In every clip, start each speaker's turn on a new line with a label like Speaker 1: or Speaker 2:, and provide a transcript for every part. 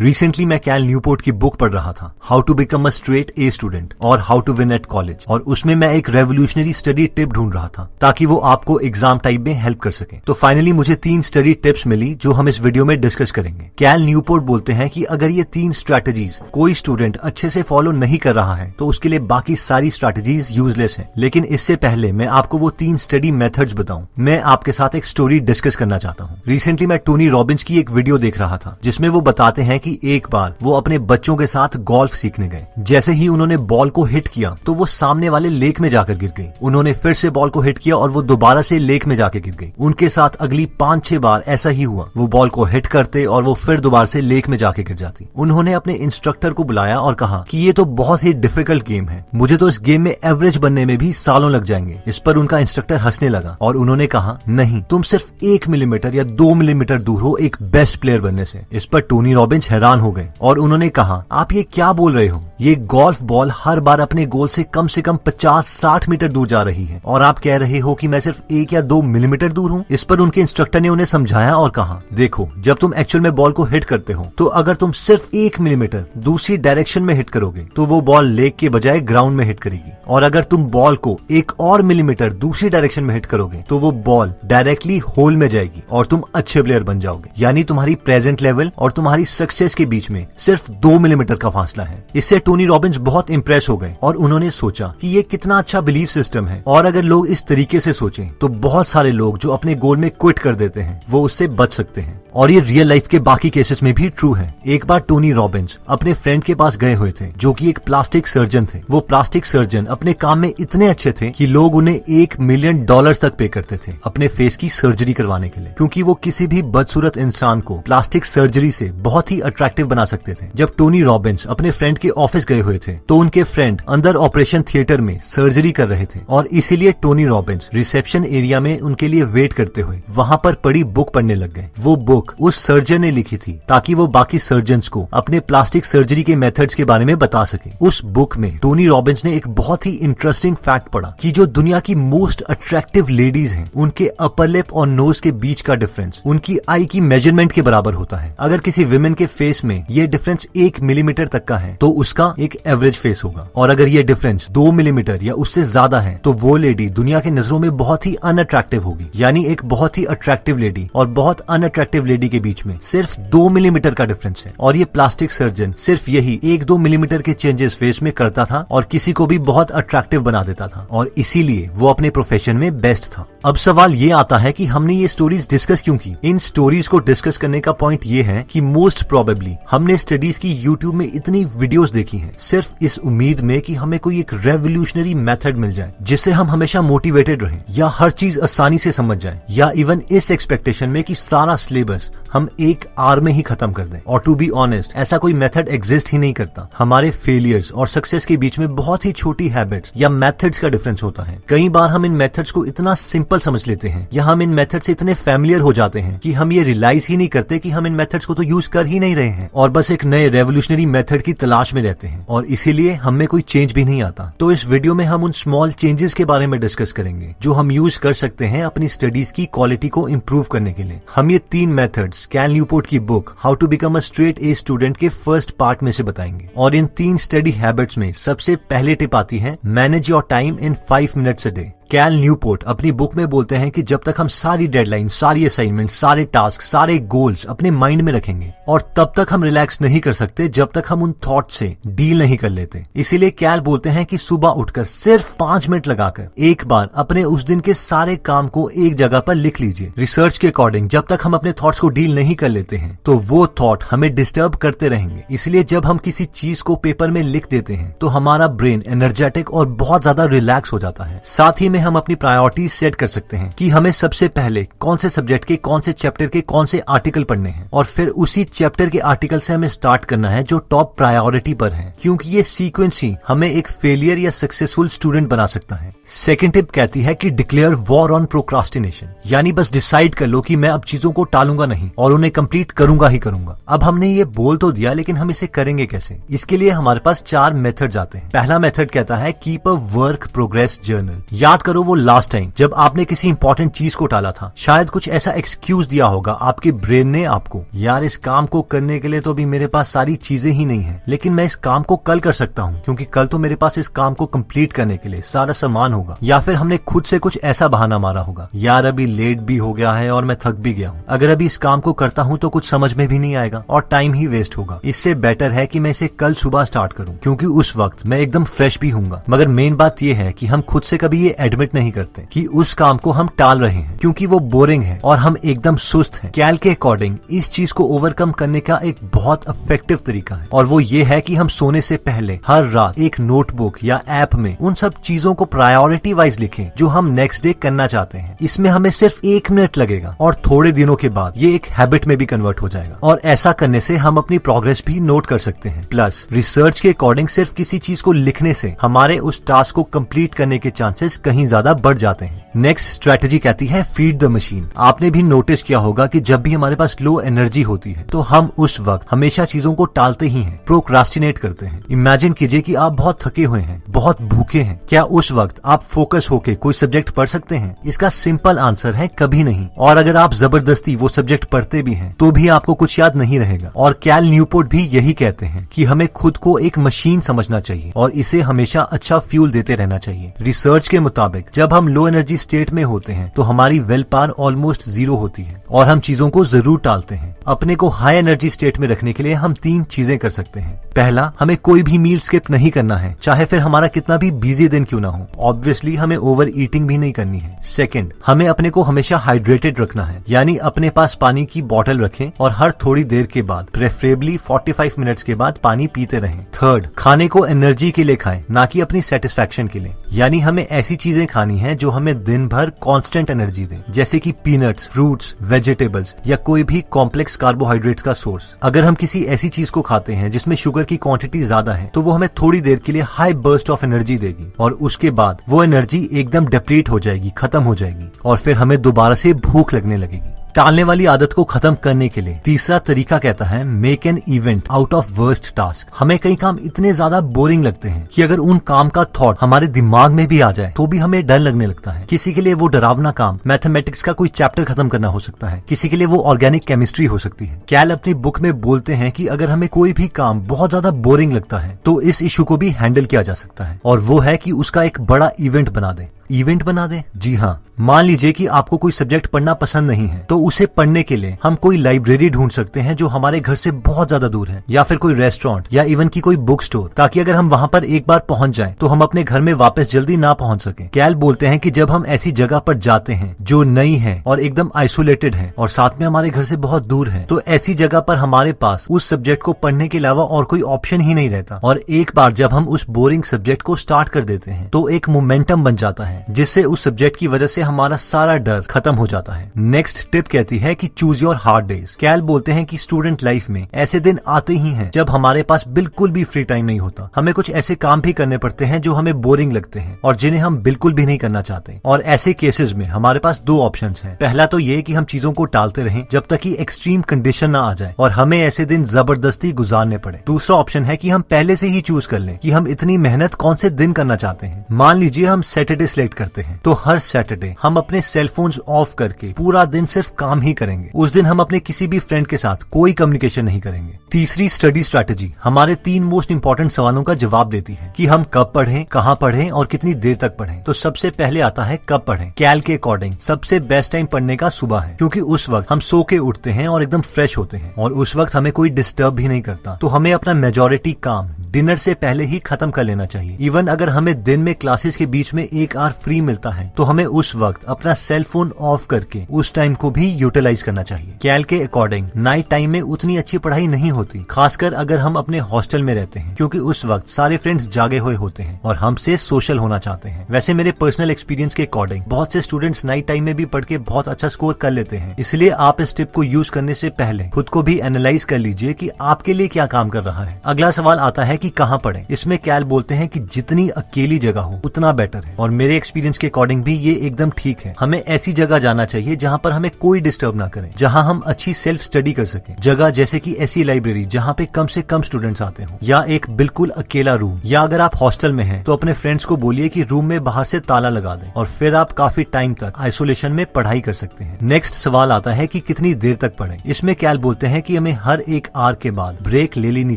Speaker 1: Recently मैं कैल Newport की book पढ़ रहा था, how to become a straight A student और how to win at college, और उसमें मैं एक रेवोल्यूशनरी स्टडी टिप ढूंढ रहा था ताकि वो आपको एग्जाम टाइम में हेल्प कर सके। तो फाइनली मुझे 3 स्टडी टिप्स मिली जो हम इस वीडियो में डिस्कस करेंगे। कैल न्यूपोर्ट बोलते हैं कि अगर ये 3 स्ट्रैटेजीज कोई स्टूडेंट अच्छे से फॉलो नहीं कर रहा है तो उसके लिए बाकी सारी स्ट्रैटेजीज यूजलेस है। लेकिन इससे पहले मैं आपको वो 3 स्टडी मेथड्स बताऊं, मैं आपके साथ एक स्टोरी डिस्कस करना चाहता हूँ। रिसेंटली मैं टोनी रॉबिन्स की एक वीडियो देख रहा था जिसमें वो बताते हैं कि एक बार वो अपने बच्चों के साथ गोल्फ सीखने गए। जैसे ही उन्होंने बॉल को हिट किया तो वो सामने वाले लेक में जाकर गिर गई। उन्होंने फिर से बॉल को हिट किया और वो दोबारा से लेक में जाकर गिर गई। उनके साथ अगली 5-6 बार ऐसा ही हुआ। वो बॉल को हिट करते और वो फिर दोबारा से लेक में जाके गिर जाती। उन्होंने अपने इंस्ट्रक्टर को बुलाया और कहा कि ये तो बहुत ही डिफिकल्ट गेम है, मुझे तो इस गेम में एवरेज बनने में भी सालों लग जाएंगे। इस पर उनका इंस्ट्रक्टर हंसने लगा और उन्होंने कहा, नहीं, तुम सिर्फ 1 मिलीमीटर या 2 मिलीमीटर दूर हो एक बेस्ट प्लेयर बनने से। इस पर टोनी रॉबिन्स हैरान हो गए और उन्होंने कहा, आप ये क्या बोल रहे हो? ये गोल्फ बॉल हर बार अपने गोल से कम 50-60 मीटर दूर जा रही है और आप कह रहे हो कि मैं सिर्फ 1 या 2 मिलीमीटर दूर हूँ। इस पर उनके इंस्ट्रक्टर ने उन्हें समझाया और कहा, देखो, जब तुम एक्चुअल में बॉल को हिट करते हो तो अगर तुम सिर्फ 1 मिलीमीटर दूसरी डायरेक्शन में हिट करोगे तो वो बॉल लेक के बजाय ग्राउंड में हिट करेगी, और अगर तुम बॉल को 1 और मिलीमीटर दूसरी डायरेक्शन में हिट करोगे तो वो बॉल डायरेक्टली होल में जाएगी और तुम अच्छे प्लेयर बन जाओगे। यानी तुम्हारी प्रेजेंट लेवल और तुम्हारी सक्सेस के बीच में सिर्फ 2 मिलीमीटर का फासला है। इससे टोनी रॉबिन्स बहुत इंप्रेस हो गए और उन्होंने सोचा कि ये कितना अच्छा बिलीफ सिस्टम है, और अगर लोग इस तरीके से सोचें तो बहुत सारे लोग जो अपने गोल में क्विट कर देते हैं वो उससे बच सकते हैं। और ये रियल लाइफ के बाकी केसेस में भी ट्रू है। एक बार टोनी रॉबिन्स अपने फ्रेंड के पास गए हुए थे जो कि एक प्लास्टिक सर्जन थे। वो प्लास्टिक सर्जन अपने काम में इतने अच्छे थे कि लोग उन्हें $1 मिलियन तक पे करते थे अपने फेस की सर्जरी करवाने के लिए, क्योंकि वो किसी भी बदसूरत इंसान को प्लास्टिक सर्जरी से बहुत ही अट्रैक्टिव बना सकते थे। जब टोनी रॉबिन्स अपने फ्रेंड के ऑफिस गए हुए थे तो उनके फ्रेंड अंदर ऑपरेशन थिएटर में सर्जरी कर रहे थे, और इसीलिए टोनी रॉबिन्स रिसेप्शन एरिया में उनके लिए वेट करते हुए वहां पर पड़ी बुक पढ़ने लग गए। वो बुक उस सर्जन ने लिखी थी ताकि वो बाकी सर्जन्स को अपने प्लास्टिक सर्जरी के मेथड्स के बारे में बता सके। उस बुक में टोनी रॉबिन्स ने एक बहुत ही इंटरेस्टिंग फैक्ट पढ़ा कि जो दुनिया की मोस्ट अट्रैक्टिव लेडीज हैं उनके अपर लिप और नोज के बीच का डिफरेंस उनकी आई की मेजरमेंट के बराबर होता है। अगर किसी विमेन के फेस में ये डिफरेंस 1 मिलीमीटर तक का है तो उसका एक एवरेज फेस होगा, और अगर ये डिफरेंस 2 मिलीमीटर या उससे ज्यादा है तो वो लेडी दुनिया के नजरों में बहुत ही अनअट्रैक्टिव होगी। यानी एक बहुत ही अट्रैक्टिव लेडी और बहुत अनअट्रैक्टिव लेडी के बीच में सिर्फ 2 मिलीमीटर का डिफरेंस है, और ये प्लास्टिक सर्जन सिर्फ यही 1-2 मिलीमीटर के चेंजेस फेस में करता था और किसी को भी बहुत अट्रैक्टिव बना देता था, और इसीलिए वो अपने प्रोफेशन में बेस्ट था। अब सवाल ये आता है कि हमने ये स्टोरीज डिस्कस क्यों की? इन स्टोरीज को डिस्कस करने का पॉइंट ये है कि मोस्ट प्रोबेबली हमने स्टडीज की यूट्यूब में इतनी वीडियोस देखी हैं सिर्फ इस उम्मीद में कि हमें कोई एक रेवोल्यूशनरी मेथड मिल जाए जिससे हम हमेशा मोटिवेटेड रहें या हर चीज आसानी से समझ जाए, या इवन इस एक्सपेक्टेशन में कि सारा सिलेबस हम एक आवर में ही खत्म कर दें। और टू बी ऑनेस्ट, ऐसा कोई मेथड एग्जिस्ट ही नहीं करता। हमारे फेलियर्स और सक्सेस के बीच में बहुत ही छोटी हैबिट्स या मेथड्स का डिफरेंस होता है। कई बार हम इन मेथड्स को इतना सिंपल समझ लेते हैं या हम इन मेथड से इतने फैमिलियर हो जाते हैं कि हम ये रियलाइज ही नहीं करते कि हम इन मेथड्स को तो यूज कर ही नहीं रहे हैं और बस एक नए रेवोल्यूशनरी मेथड की तलाश में रहते हैं, और इसीलिए हमें कोई चेंज भी नहीं आता। तो इस वीडियो में हम उन स्मॉल चेंजेस के बारे में डिस्कस करेंगे जो हम यूज कर सकते हैं अपनी स्टडीज की क्वालिटी को इम्प्रूव करने के लिए। हम ये 3 मेथड्स कैल न्यूपोर्ट की book how to become a straight A student के फर्स्ट पार्ट में से बताएंगे, और इन 3 स्टडी हैबिट्स में सबसे पहले टिप आती है, manage your time in 5 minutes a day. Cal Newport अपनी बुक में बोलते हैं कि जब तक हम सारी डेडलाइन, सारी असाइनमेंट, सारे टास्क, सारे गोल्स अपने माइंड में रखेंगे, और तब तक हम रिलैक्स नहीं कर सकते जब तक हम उन थॉट से डील नहीं कर लेते। इसीलिए कैल बोलते हैं कि सुबह उठकर सिर्फ 5 मिनट लगाकर एक बार अपने उस दिन के सारे काम को एक जगह पर लिख लीजिए। रिसर्च के अकॉर्डिंग जब तक हम अपने थॉट्स को डील नहीं कर लेते हैं तो वो थॉट हमें डिस्टर्ब करते रहेंगे। इसलिए जब हम किसी चीज को पेपर में लिख देते हैं तो हमारा ब्रेन एनर्जेटिक और बहुत ज्यादा रिलैक्स हो जाता है। साथ ही में हम अपनी प्रायोरिटीज सेट कर सकते हैं कि हमें सबसे पहले कौन से सब्जेक्ट के, कौन से चैप्टर के, कौन से आर्टिकल पढ़ने हैं, और फिर उसी चैप्टर के आर्टिकल से हमें स्टार्ट करना है जो टॉप प्रायोरिटी पर है, क्योंकि ये सीक्वेंस ही हमें एक फेलियर या सक्सेसफुल स्टूडेंट बना सकता है। सेकंड टिप कहती है कि डिक्लेयर वॉर ऑन प्रोक्रास्टिनेशन, यानी बस डिसाइड कर लो कि मैं अब चीजों को टालूंगा नहीं और उन्हें कंप्लीट करूंगा ही करूंगा। अब हमने ये बोल तो दिया, लेकिन हम इसे करेंगे कैसे? इसके लिए हमारे पास 4 मेथड्स आते हैं। पहला मेथड कहता है keep a work progress journal. याद करो वो लास्ट टाइम जब आपने किसी इंपॉर्टेंट चीज को टाला था। शायद कुछ ऐसा एक्सक्यूज दिया होगा आपके ब्रेन ने आपको, यार इस काम को करने के लिए तो अभी मेरे पास सारी चीजें ही नहीं है, लेकिन मैं इस काम को कल कर सकता हूँ क्योंकि कल तो मेरे पास इस काम को कंप्लीट करने के लिए सारा सामान होगा। या फिर हमने खुद से कुछ ऐसा बहाना मारा होगा, यार अभी लेट भी हो गया है और मैं थक भी गया हूँ, अगर अभी इस काम को करता हूँ तो कुछ समझ में भी नहीं आएगा और टाइम ही वेस्ट होगा। इससे बेटर है कि मैं इसे कल सुबह स्टार्ट करूँ क्योंकि उस वक्त मैं एकदम फ्रेश भी हूँगा। मगर मेन बात यह है कि हम खुद से कभी ये एडमिट नहीं करते कि उस काम को हम टाल रहे हैं क्योंकि वो बोरिंग है और हम एकदम सुस्त हैं। कैल के अकॉर्डिंग इस चीज को ओवरकम करने का एक बहुत इफेक्टिव तरीका है और वो ये है कि हम सोने से पहले हर रात एक नोटबुक या ऐप में उन सब चीजों को प्रायोरिटी वाइज लिखें जो हम नेक्स्ट डे करना चाहते हैं। इसमें हमें सिर्फ 1 मिनट लगेगा और थोड़े दिनों के बाद ये एक हैबिट में भी कन्वर्ट हो जाएगा और ऐसा करने से हम अपनी प्रोग्रेस भी नोट कर सकते हैं। प्लस रिसर्च के अकॉर्डिंग सिर्फ किसी चीज को लिखने से हमारे उस टास्क को कंप्लीट करने के चांसेस कहीं ज्यादा बढ़ जाते हैं। नेक्स्ट स्ट्रेटेजी कहती है फीड द मशीन। आपने भी नोटिस किया होगा कि जब भी हमारे पास लो एनर्जी होती है तो हम उस वक्त हमेशा चीजों को टालते ही हैं, प्रोक्रास्टिनेट करते हैं। इमेजिन कीजिए कि आप बहुत थके हुए हैं, बहुत भूखे हैं, क्या उस वक्त आप फोकस होके कोई सब्जेक्ट पढ़ सकते हैं? इसका सिंपल आंसर है कभी नहीं। और अगर आप जबरदस्ती वो सब्जेक्ट पढ़ते भी हैं तो भी आपको कुछ याद नहीं रहेगा। और कैल न्यूपोर्ट भी यही कहते हैं कि हमें खुद को एक मशीन समझना चाहिए और इसे हमेशा अच्छा फ्यूल देते रहना चाहिए। रिसर्च के मुताबिक जब हम लो एनर्जी स्टेट में होते हैं तो हमारी विल पावर ऑलमोस्ट 0 होती है और हम चीजों को जरूर टालते हैं। अपने को हाई एनर्जी स्टेट में रखने के लिए हम 3 चीजें कर सकते हैं। पहला, हमें कोई भी मील स्किप नहीं करना है, चाहे फिर हमारा कितना भी बिजी दिन क्यों ना हो। ऑब्वियसली हमें ओवर ईटिंग भी नहीं करनी है। सेकंड, हमें अपने को हमेशा हाइड्रेटेड रखना है, यानी अपने पास पानी की बोतल रखें और हर थोड़ी देर के बाद, प्रेफरेबली 45 मिनट्स के बाद पानी पीते रहें। थर्ड, खाने को एनर्जी के लिए खाएं, ना कि अपनी सेटिस्फैक्शन के लिए, यानी हमें ऐसी चीजें खानी है जो हमें दिन भर कांस्टेंट एनर्जी दे, जैसे कि पीनट्स, फ्रूट्स, वेजिटेबल्स या कोई भी कॉम्प्लेक्स कार्बोहाइड्रेट्स का सोर्स। अगर हम किसी ऐसी चीज को खाते हैं जिसमें शुगर की क्वांटिटी ज्यादा है तो वो हमें थोड़ी देर के लिए हाई बर्स्ट ऑफ एनर्जी देगी और उसके बाद वो एनर्जी एकदम डिप्लीट हो जाएगी, खत्म हो जाएगी और फिर हमें दोबारा से भूख लगने लगेगी। टालने वाली आदत को खत्म करने के लिए तीसरा तरीका कहता है make an event out of worst task. हमें कई काम इतने ज्यादा बोरिंग लगते हैं कि अगर उन काम का थॉट हमारे दिमाग में भी आ जाए तो भी हमें डर लगने लगता है। किसी के लिए वो डरावना काम मैथमेटिक्स का कोई चैप्टर खत्म करना हो सकता है, किसी के लिए वो ऑर्गेनिक केमिस्ट्री हो सकती है। कैल अपनी बुक में बोलते हैं कि अगर हमें कोई भी काम बहुत ज्यादा बोरिंग लगता है तो इस इशू को भी हैंडल किया जा सकता है और वो है कि उसका एक बड़ा इवेंट बना दे। इवेंट बना दे? जी हाँ, मान लीजिए कि आपको कोई सब्जेक्ट पढ़ना पसंद नहीं है तो उसे पढ़ने के लिए हम कोई लाइब्रेरी ढूंढ सकते हैं जो हमारे घर से बहुत ज्यादा दूर है, या फिर कोई रेस्टोरेंट या इवन की कोई बुक स्टोर, ताकि अगर हम वहाँ पर एक बार पहुंच जाएं तो हम अपने घर में वापस जल्दी ना पहुंच सके। कैल बोलते हैं कि जब हम ऐसी जगह पर जाते हैं जो नई है और एकदम आइसोलेटेड है और साथ में हमारे घर से बहुत दूर है, तो ऐसी जगह पर हमारे पास उस सब्जेक्ट को पढ़ने के अलावा और कोई ऑप्शन ही नहीं रहता। और एक बार जब हम उस बोरिंग सब्जेक्ट को स्टार्ट कर देते हैं तो एक मोमेंटम बन जाता है जिससे उस सब्जेक्ट की वजह से हमारा सारा डर खत्म हो जाता है। नेक्स्ट टिप कहती है कि चूज योर हार्ड डेज। कैल बोलते हैं कि स्टूडेंट लाइफ में ऐसे दिन आते ही हैं जब हमारे पास बिल्कुल भी फ्री टाइम नहीं होता। हमें कुछ ऐसे काम भी करने पड़ते हैं जो हमें बोरिंग लगते हैं और जिन्हें हम बिल्कुल भी नहीं करना चाहते। और ऐसे केसेस में हमारे पास 2 ऑप्शंस हैं। पहला तो ये कि हम चीजों को टालते रहें जब तक कि एक्सट्रीम कंडीशन ना आ जाए और हमें ऐसे दिन जबरदस्ती गुजारने पड़े। दूसरा ऑप्शन है कि हम पहले से ही चूज कर लें कि हम इतनी मेहनत कौन से दिन करना चाहते हैं। मान लीजिए हम सैटरडे सिलेक्ट करते हैं तो हर सैटरडे हम अपने सेलफोन्स ऑफ करके पूरा दिन सिर्फ काम ही करेंगे। उस दिन हम अपने किसी भी फ्रेंड के साथ कोई कम्युनिकेशन नहीं करेंगे। तीसरी स्टडी स्ट्रैटेजी हमारे 3 मोस्ट इंपॉर्टेंट सवालों का जवाब देती है कि हम कब पढ़ें, कहाँ पढ़ें और कितनी देर तक पढ़ें। तो सबसे पहले आता है कब पढ़ें। कैल के अकॉर्डिंग सबसे बेस्ट टाइम पढ़ने का सुबह है, क्योंकि उस वक्त हम सो के उठते हैं और एकदम फ्रेश होते हैं और उस वक्त हमें कोई डिस्टर्ब भी नहीं करता। तो हमें अपना मेजॉरिटी काम डिनर से पहले ही खत्म कर लेना चाहिए। इवन अगर हमें दिन में क्लासेस के बीच में 1 आवर फ्री मिलता है तो हमें उस वक्त अपना सेल फोन ऑफ करके उस टाइम को भी यूटिलाइज करना चाहिए। कैल के अकॉर्डिंग नाइट टाइम में उतनी अच्छी पढ़ाई नहीं होती, खासकर अगर हम अपने हॉस्टल में रहते हैं, क्योंकि उस वक्त सारे फ्रेंड्स जागे हुए होते हैं और हमसे सोशल होना चाहते हैं। वैसे मेरे पर्सनल एक्सपीरियंस के अकॉर्डिंग बहुत से स्टूडेंट्स नाइट टाइम में भी पढ़ के बहुत अच्छा स्कोर कर लेते हैं। इसलिए आप इस टिप को यूज करने से पहले खुद को भी एनालाइज कर लीजिए कि आपके लिए क्या काम कर रहा है। अगला सवाल आता है कि कहाँ पढ़ें। इसमें कैल बोलते हैं कि जितनी अकेली जगह हो उतना बेटर है, और मेरे एक्सपीरियंस के अकॉर्डिंग भी ये एकदम ठीक है। हमें ऐसी जगह जाना चाहिए जहाँ पर हमें कोई डिस्टर्ब ना करे, जहाँ हम अच्छी सेल्फ स्टडी कर सके। जगह जैसे कि ऐसी लाइब्रेरी जहाँ पे कम से कम स्टूडेंट्स आते हो, या एक बिल्कुल अकेला रूम, या अगर आप हॉस्टल में हैं तो अपने फ्रेंड्स को बोलिए कि रूम में बाहर से ताला लगा दें, और फिर आप काफी टाइम तक आइसोलेशन में पढ़ाई कर सकते हैं। नेक्स्ट सवाल आता है कि कितनी देर तक पढ़ें। इसमें कैल बोलते हैं कि हमें हर एक आवर के बाद ब्रेक ले लेनी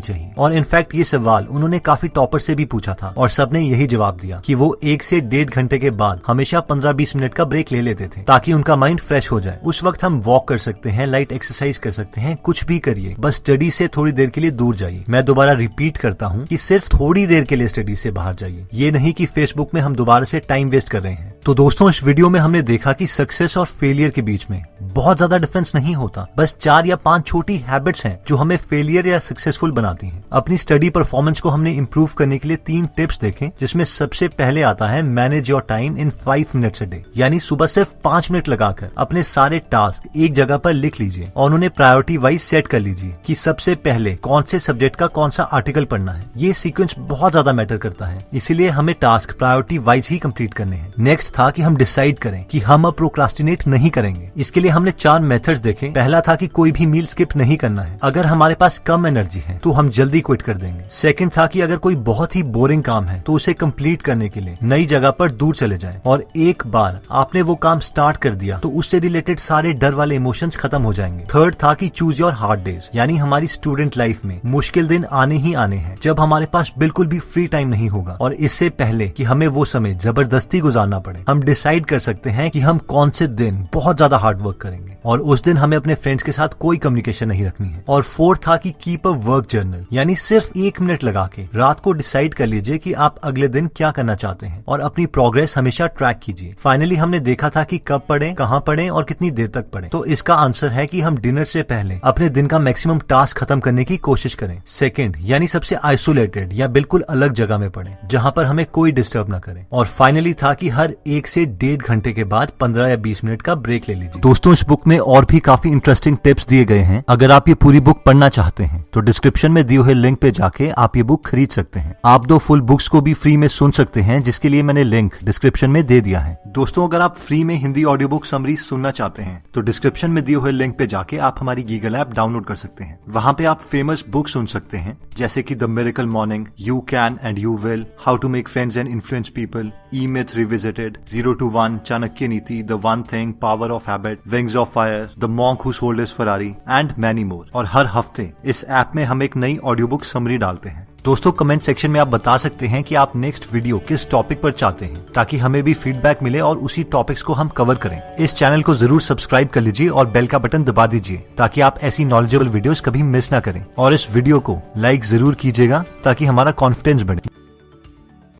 Speaker 1: चाहिए, और इनफैक्ट ये सवाल उन्होंने काफी टॉपर से भी पूछा था और सबने यही जवाब दिया कि वो 1 से 1.5 घंटे के बाद हमेशा 15-20 मिनट का ब्रेक ले लेते थे, ताकि उनका माइंड फ्रेश हो जाए। उस वक्त हम वॉक कर सकते हैं, लाइट एक्सरसाइज कर सकते हैं, कुछ भी करिए, बस स्टडी से थोड़ी देर के लिए दूर जाइए। मैं दोबारा रिपीट करता हूँ कि सिर्फ थोड़ी देर के लिए स्टडी से बाहर जाइए, ये नहीं कि फेसबुक में हम दोबारा से टाइम वेस्ट कर रहे हैं। तो दोस्तों, इस वीडियो में हमने देखा कि सक्सेस और फेलियर के बीच में बहुत ज्यादा डिफरेंस नहीं होता, बस 4 या 5 छोटी हैबिट्स हैं जो हमें फेलियर या सक्सेसफुल बनाती हैं। अपनी स्टडी परफॉर्मेंस को हमने इंप्रूव करने के लिए 3 टिप्स देखे, जिसमें सबसे पहले आता है manage your time in 5 minutes a day, यानी सुबह सिर्फ 5 मिनट लगाकर अपने सारे टास्क एक जगह पर लिख लीजिए और उन्हें प्रायोरिटी वाइज सेट कर लीजिए कि सबसे पहले कौन से सब्जेक्ट का कौन सा आर्टिकल पढ़ना है। ये सीक्वेंस बहुत ज्यादा मैटर करता है, इसीलिए हमें टास्क प्रायोरिटी वाइज ही कंप्लीट करने हैं। नेक्स्ट था कि हम डिसाइड करें कि हम अब प्रोक्रास्टिनेट नहीं करेंगे। इसके लिए हमने 4 मेथड्स देखे। पहला था कि कोई भी मील स्किप नहीं करना है, अगर हमारे पास कम एनर्जी है तो हम जल्दी क्विट कर देंगे। सेकंड था कि अगर कोई बहुत ही बोरिंग काम है तो उसे कंप्लीट करने के लिए नई जगह पर दूर चले जाएं, और एक बार आपने वो काम स्टार्ट कर दिया तो उससे रिलेटेड सारे डर वाले इमोशंस खत्म हो जाएंगे। थर्ड था कि चूज योर हार्ड डेज, यानी हमारी स्टूडेंट लाइफ में मुश्किल दिन आने ही आने हैं जब हमारे पास बिल्कुल भी फ्री टाइम नहीं होगा, और इससे पहले कि हमें वो समय जबरदस्ती गुजारना पड़े, हम डिसाइड कर सकते हैं कि हम कौन से दिन बहुत ज्यादा हार्ड वर्क करेंगे, और उस दिन हमें अपने फ्रेंड्स के साथ कोई कम्युनिकेशन नहीं रखनी है। और फोर्थ था कि कीप अ वर्क जर्नल, यानी सिर्फ 1 मिनट लगा के रात को डिसाइड कर लीजिए कि आप अगले दिन क्या करना चाहते हैं, और अपनी प्रोग्रेस हमेशा ट्रैक कीजिए। फाइनली हमने देखा था कि कब पढ़ें, कहाँ पढ़ें और कितनी देर तक पढ़ें। तो इसका आंसर है कि हम डिनर से पहले अपने दिन का मैक्सिमम टास्क खत्म करने की कोशिश करें। सेकंड, यानी सबसे आइसोलेटेड या बिल्कुल अलग जगह में पढ़ें जहां पर हमें कोई डिस्टर्ब ना करे। और फाइनली था कि हर 1 से 1.5 घंटे के बाद 15 या 20 मिनट का ब्रेक ले लीजिए। दोस्तों, इस बुक में और भी काफी इंटरेस्टिंग टिप्स दिए गए हैं। अगर आप ये पूरी बुक पढ़ना चाहते हैं तो डिस्क्रिप्शन में दिए हुए लिंक पे जाके आप ये बुक खरीद सकते हैं। आप 2 फुल बुक्स को भी फ्री में सुन सकते हैं, जिसके लिए मैंने लिंक डिस्क्रिप्शन में दे दिया है। दोस्तों, अगर आप फ्री में हिंदी ऑडियो बुक समरी सुनना चाहते हैं तो डिस्क्रिप्शन में दिए हुए लिंक पे जाके आप हमारी गीगल ऐप डाउनलोड कर सकते हैं। वहां पे आप फेमस बुक सुन सकते हैं, जैसे कि the miracle morning, you can and you will, how to make friends and influence people, E myth revisited, 0 to 1, Chanakya Niti, the one thing, power of habit, wings of fire, the monk who sold his Ferrari and many more. और हर हफ्ते इस app में हम एक नई audio book summary डालते हैं। दोस्तों, कमेंट सेक्शन में आप बता सकते हैं कि आप नेक्स्ट वीडियो किस टॉपिक पर चाहते हैं, ताकि हमें भी फीडबैक मिले और उसी टॉपिक्स को हम कवर करें। इस चैनल को जरूर सब्सक्राइब कर लीजिए और बेल का बटन दबा दीजिए, ताकि आप ऐसी नॉलेजेबल वीडियोस कभी मिस ना करें। और इस वीडियो को लाइक जरूर कीजिएगा ताकि हमारा कॉन्फिडेंस बढ़े।